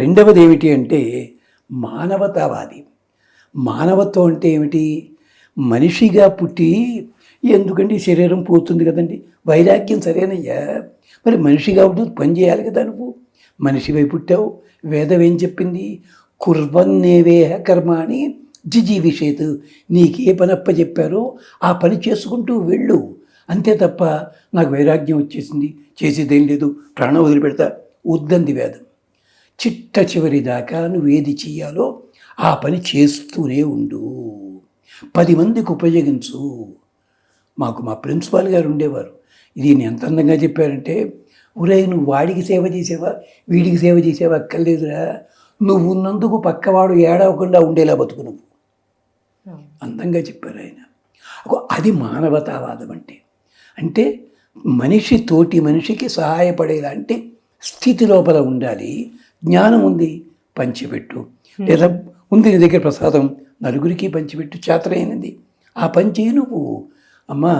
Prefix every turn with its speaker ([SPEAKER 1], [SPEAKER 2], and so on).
[SPEAKER 1] రెండవది ఏమిటి అంటే మానవతావాది. మానవత్వం అంటే ఏమిటి? మనిషిగా పుట్టి ఎందుకంటే ఈ శరీరం పోతుంది కదండి, వైరాగ్యం సరేనయ్యా, మరి మనిషిగా ఉంటుంది పని చేయాలి కదా. నువ్వు మనిషివై పుట్టావు. వేదం ఏం చెప్పింది? కుర్వన్నేవేహ కర్మాణి జిజీవిషేత్. నీకే పని అప్ప చెప్పారో ఆ పని చేసుకుంటూ వెళ్ళు, అంతే తప్ప నాకు వైరాగ్యం వచ్చేసింది, చేసేదేం లేదు, ప్రాణం వదిలిపెడతా వద్దంది వేదం. చిట్ట చివరి దాకా నువ్వేది చెయ్యాలో ఆ పని చేస్తూనే ఉండు, 10 మందికి ఉపయోగించు. మాకు మా ప్రిన్సిపాల్ గారు ఉండేవారు, దీన్ని ఎంత అందంగా చెప్పారంటే, ఒరే నువ్వు వాడికి సేవ చేసేవా వీడికి సేవ చేసేవా అక్కర్లేదురా, నువ్వు ఉన్నందుకు పక్కవాడు ఏడవకుండా ఉండేలా బతుకు నువ్వు. అందంగా చెప్పారు ఆయన. అది మానవతావాదం అంటే. అంటే మనిషి తోటి మనిషికి సహాయపడేలాంటి స్థితి లోపల ఉండాలి. జ్ఞానం ఉంది, పంచిపెట్టు. లేదా ఉంది నీ దగ్గర ప్రసాదం, నలుగురికి పంచిపెట్టు, చేతనైనది ఆ పని చేయి నువ్వు. అమ్మా